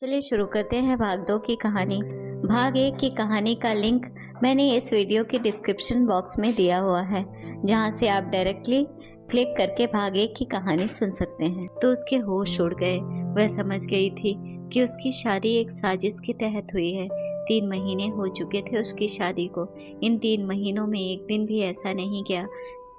चलिए शुरू करते हैं भाग 2 की कहानी। भाग 1 की कहानी का लिंक मैंने इस वीडियो के डिस्क्रिप्शन बॉक्स में दिया हुआ है, जहां से आप डायरेक्टली क्लिक करके भाग 1 की कहानी सुन सकते हैं। तो उसके होश उड़ गए। वह समझ गई थी कि उसकी शादी एक साजिश के तहत हुई है। 3 महीने हो चुके थे उसकी शादी को। इन 3 महीनों में एक दिन भी ऐसा नहीं गया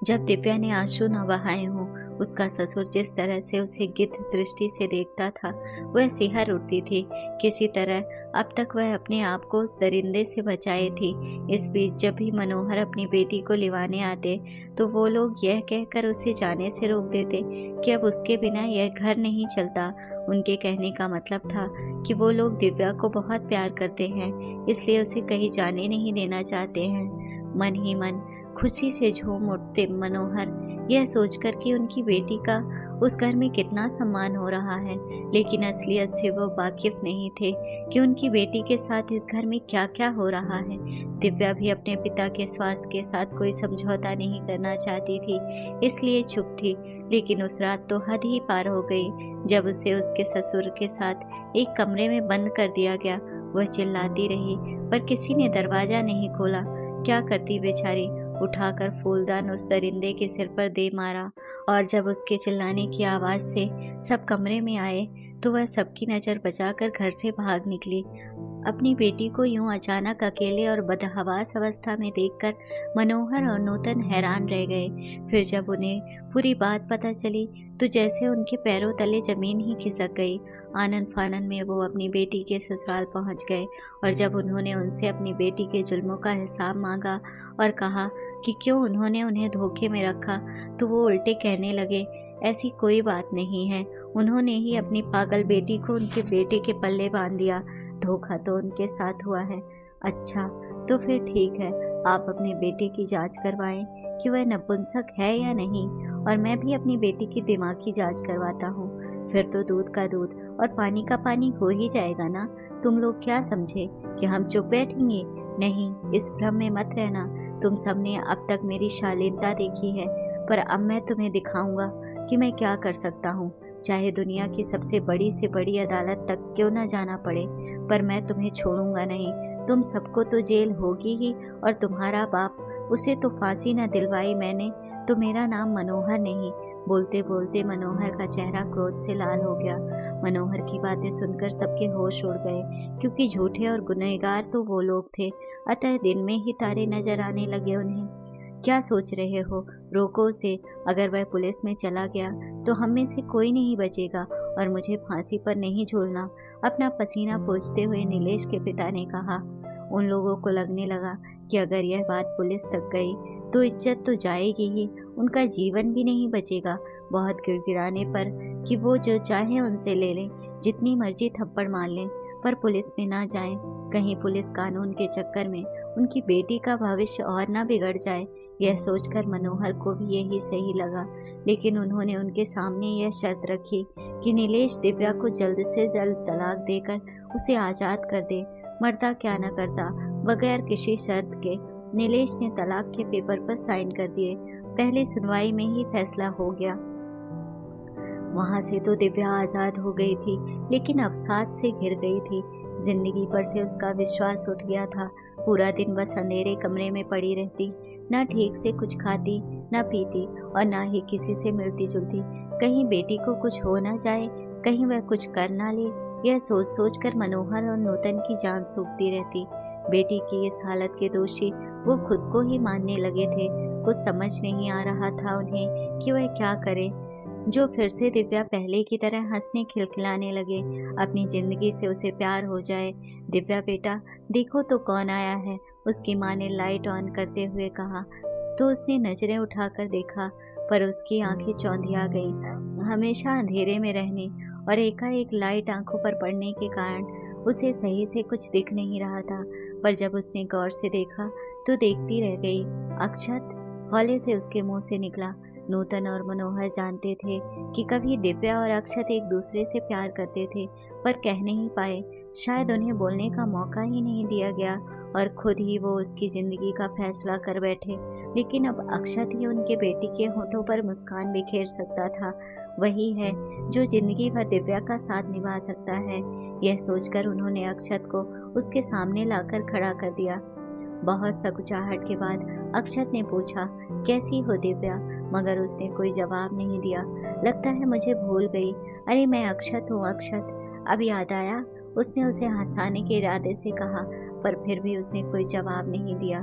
जब दिव्या ने आंसू न बहाए हों। उसका ससुर जिस तरह से उसे गिद्ध दृष्टि से देखता था, वह सिहर उठती थी। किसी तरह अब तक वह अपने आप को उस दरिंदे से बचाए थी। इस बीच जब भी मनोहर अपनी बेटी को लिवाने आते तो वो लोग यह कहकर उसे जाने से रोक देते कि अब उसके बिना यह घर नहीं चलता। उनके कहने का मतलब था कि वो लोग दिव्या को बहुत प्यार करते हैं, इसलिए उसे कहीं जाने नहीं देना चाहते हैं। मन ही मन खुशी से झूम उठते मनोहर, यह सोचकर कि उनकी बेटी का उस घर में कितना सम्मान हो रहा है। लेकिन असलियत से वो वाकिफ नहीं थे कि उनकी बेटी के साथ इस घर में क्या क्या हो रहा है। दिव्या भी अपने पिता के स्वास्थ्य के साथ कोई समझौता नहीं करना चाहती थी, इसलिए चुप थी। लेकिन उस रात तो हद ही पार हो गई जब उसे उसके ससुर के साथ एक कमरे में बंद कर दिया गया। वह चिल्लाती रही पर किसी ने दरवाजा नहीं खोला। क्या करती बेचारी, उठाकर फूलदान उस दरिंदे के सिर पर दे मारा। और जब उसके चिल्लाने की आवाज़ से सब कमरे में आए तो वह सबकी नज़र बचाकर घर से भाग निकली। अपनी बेटी को यूं अचानक अकेले और बदहवास अवस्था में देखकर मनोहर और नूतन हैरान रह गए। फिर जब उन्हें पूरी बात पता चली तो जैसे उनके पैरों तले जमीन ही खिसक गई। आनन फानन में वो अपनी बेटी के ससुराल पहुंच गए और जब उन्होंने उनसे अपनी बेटी के जुल्मों का हिसाब मांगा और कहा कि क्यों उन्होंने उन्हें धोखे में रखा, तो वो उल्टे कहने लगे, ऐसी कोई बात नहीं है, उन्होंने ही अपनी पागल बेटी को उनके बेटे के पल्ले बांध दिया, धोखा तो उनके साथ हुआ है। अच्छा, तो फिर ठीक है, आप अपने बेटे की जांच करवाएं कि वह नपुंसक है या नहीं, और मैं भी अपनी बेटी की दिमाग की जांच करवाता हूँ। फिर तो दूध का दूध और पानी का पानी हो ही जाएगा ना। तुम लोग क्या समझे कि हम चुप बैठेंगे? नहीं, इस भ्रम में मत रहना। तुम सबने अब तक मेरी शालीनता देखी है, पर अब मैं तुम्हें दिखाऊंगा कि मैं क्या कर सकता हूँ। चाहे दुनिया की सबसे बड़ी से बड़ी अदालत तक क्यों न जाना पड़े, पर मैं तुम्हें छोड़ूंगा नहीं। तुम सबको तो जेल होगी ही, और तुम्हारा बाप, उसे तो फांसी न दिलवाई मैंने तो मेरा नाम मनोहर नहीं। बोलते बोलते मनोहर का चेहरा क्रोध से लाल हो गया। मनोहर की बातें सुनकर सबके होश उड़ गए, क्योंकि झूठे और गुनहगार तो वो लोग थे। अतः दिन में ही तारे नजर आने लगे उन्हें। क्या सोच रहे हो, रोको उसे। अगर वह पुलिस में चला गया तो हम में से कोई नहीं बचेगा, और मुझे फांसी पर नहीं झूलना, अपना पसीना पोंछते हुए नीलेश के पिता ने कहा। उन लोगों को लगने लगा कि अगर यह बात पुलिस तक गई तो इज्जत तो जाएगी ही, उनका जीवन भी नहीं बचेगा। बहुत गिड़गिड़ाने पर कि वो जो चाहे उनसे ले लें, जितनी मर्जी थप्पड़ मार लें, पर पुलिस में ना जाएं। कहीं पुलिस कानून के चक्कर में उनकी बेटी का भविष्य और ना बिगड़ जाए। यह सोचकर मनोहर को भी यही सही लगा। लेकिन उन्होंने उनके सामने यह शर्त रखी कि नीलेश दिव्या को जल्द से जल्द तलाक देकर उसे आज़ाद कर दे। मरता क्या न करता, बगैर किसी शर्त के नीलेश ने तलाक के पेपर पर साइन कर दिए। पहली सुनवाई में ही फैसला हो गया। वहां से तो दिव्या आज़ाद हो गई थी, लेकिन अवसाद से घिर गई थी। जिंदगी पर से उसका विश्वास उठ गया था। पूरा दिन बस अंधेरे कमरे में पड़ी रहती, न ठीक से कुछ खाती न पीती, और न ही किसी से मिलती जुलती। कहीं बेटी को कुछ हो न जाए, कहीं वह कुछ कर ना ले, यह सोच सोच कर मनोहर और नूतन की जान सूखती रहती। बेटी की इस हालत के दोषी वो खुद को ही मानने लगे थे। कुछ समझ नहीं आ रहा था उन्हें कि वह क्या करे। जो फिर से दिव्या पहले की तरह हंसने खिलखिलाने लगे, अपनी जिंदगी से उसे प्यार हो जाए। दिव्या बेटा, देखो तो कौन आया है, उसकी माँ ने लाइट ऑन करते हुए कहा। तो उसने नजरें उठाकर देखा, पर उसकी आंखें चौंधिया गईं। हमेशा अंधेरे में रहने और एकाएक लाइट आंखों पर पड़ने के कारण उसे सही से कुछ दिख नहीं रहा था। पर जब उसने गौर से देखा तो देखती रह गई। अक्षत, हौले से उसके मुंह से निकला। नूतन और मनोहर जानते थे कि कभी दिव्या और अक्षत एक दूसरे से प्यार करते थे, पर कह नहीं पाए। शायद उन्हें बोलने का मौका ही नहीं दिया गया, और खुद ही वो उसकी जिंदगी का फैसला कर बैठे। लेकिन अब अक्षत ही उनके बेटी के होठों पर मुस्कान बिखेर सकता था। वही है जो जिंदगी भर दिव्या का साथ निभा सकता है। यह सोचकर उन्होंने अक्षत को उसके सामने लाकर खड़ा कर दिया। बहुत सकुचाहट के बाद अक्षत ने पूछा, कैसी हो दिव्या? मगर उसने कोई जवाब नहीं दिया। लगता है मुझे भूल गई। अरे मैं अक्षत हूँ अक्षत, अब याद आया? उसने उसे हंसाने के इरादे से कहा, पर फिर भी उसने कोई जवाब नहीं दिया।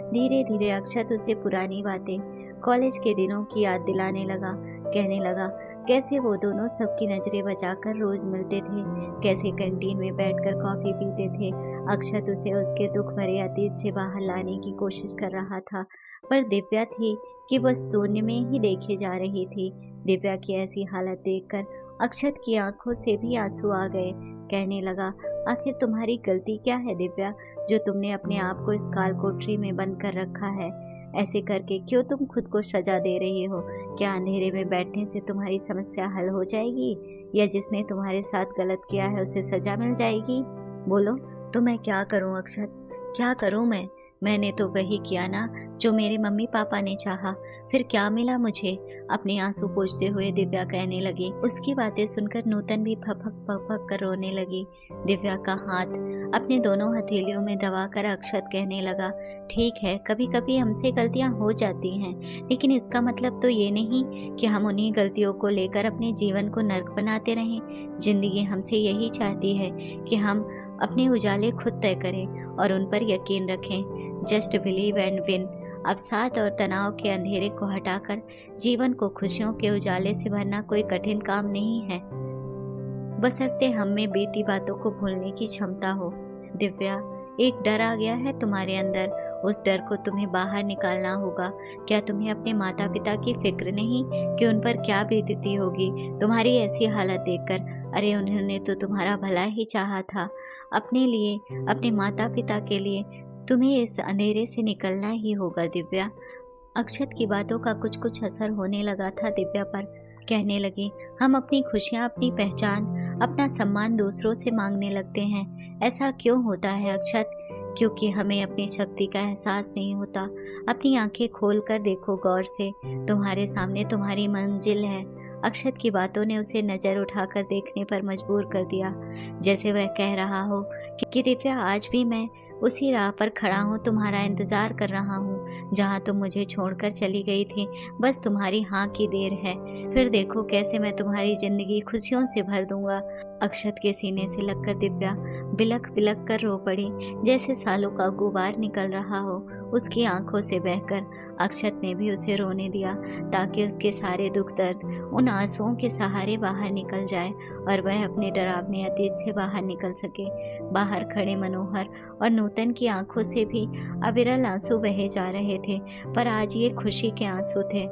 धीरे धीरे अक्षत उसे पुरानी बातें, कॉलेज के दिनों की याद दिलाने लगा। कहने लगा कैसे वो दोनों सबकी नजरें बचाकर रोज मिलते थे, कैसे कैंटीन में बैठकर कॉफी पीते थे। अक्षत उसे उसके दुख भरे अतीत से बाहर लाने की कोशिश कर रहा था, पर दिव्या थी कि बस शून्य में ही देखे जा रही थी। दिव्या की ऐसी हालत देखकर अक्षत की आंखों से भी आंसू आ गए। कहने लगा, आखिर तुम्हारी गलती क्या है दिव्या, जो तुमने अपने आप को इस काल कोठरी में बंद कर रखा है? ऐसे करके क्यों तुम खुद को सजा दे रही हो? क्या अंधेरे में बैठने से तुम्हारी समस्या हल हो जाएगी, या जिसने तुम्हारे साथ गलत किया है उसे सजा मिल जाएगी? बोलो तो मैं क्या करूं अक्षत, क्या करूं मैं? मैंने तो वही किया ना जो मेरे मम्मी पापा ने चाहा, फिर क्या मिला मुझे? अपने आंसू पोंछते हुए दिव्या कहने लगी। उसकी बातें सुनकर नूतन भी फपक फपक कर रोने लगी। दिव्या का हाथ अपने दोनों हथेलियों में दबाकर अक्षत कहने लगा, ठीक है, कभी कभी हमसे गलतियां हो जाती हैं, लेकिन इसका मतलब तो ये नहीं कि हम उन्हीं गलतियों को लेकर अपने जीवन को नर्क बनाते रहें। जिंदगी हमसे यही चाहती है कि हम अपने उजाले खुद तय करें और उन पर यकीन रखें। Just believe and win. अवसाद और तनाव के अंधेरे को हटाकर जीवन को खुशियों के उजाले से भरना कोई कठिन काम नहीं है, बशर्ते हम में बीती बातों को भूलने की क्षमता हो। दिव्या, एक डर आ गया है तुम्हारे अंदर, उस डर को तुम्हें बाहर निकालना होगा। क्या तुम्हें अपने माता पिता की फिक्र नहीं कि उन पर क्या बीतती होगी तुम्हारी ऐसी हालत देखकर? अरे उन्होंने तो तुम्हारा भला ही चाहा था। अपने लिए, अपने माता पिता के लिए तुम्हें इस अंधेरे से निकलना ही होगा दिव्या। अक्षत की बातों का कुछ कुछ असर होने लगा था दिव्या पर। कहने लगी, हम अपनी खुशियाँ, अपनी पहचान, अपना सम्मान दूसरों से मांगने लगते हैं। ऐसा क्यों होता है अक्षत? क्योंकि हमें अपनी शक्ति का एहसास नहीं होता। अपनी आंखें खोल कर देखो गौर से, तुम्हारे सामने तुम्हारी मंजिल है। अक्षत की बातों ने उसे नजर उठाकर देखने पर मजबूर कर दिया, जैसे वह कह रहा हो कि दिव्या, आज भी मैं उसी राह पर खड़ा हूँ, तुम्हारा इंतजार कर रहा हूँ जहाँ तुम मुझे छोड़कर चली गई थी। बस तुम्हारी हाँ की देर है, फिर देखो कैसे मैं तुम्हारी जिंदगी खुशियों से भर दूंगा। अक्षत के सीने से लगकर दिव्या बिलख बिलख कर रो पड़ी, जैसे सालों का गुबार निकल रहा हो उसकी आंखों से बहकर। अक्षत ने भी उसे रोने दिया ताकि उसके सारे दुख दर्द उन आंसुओं के सहारे बाहर निकल जाए और वह अपने डरावने अतीत से बाहर निकल सके। बाहर खड़े मनोहर और नूतन की आंखों से भी अविरल आंसू बहे जा रहे थे, पर आज ये खुशी के आंसू थे।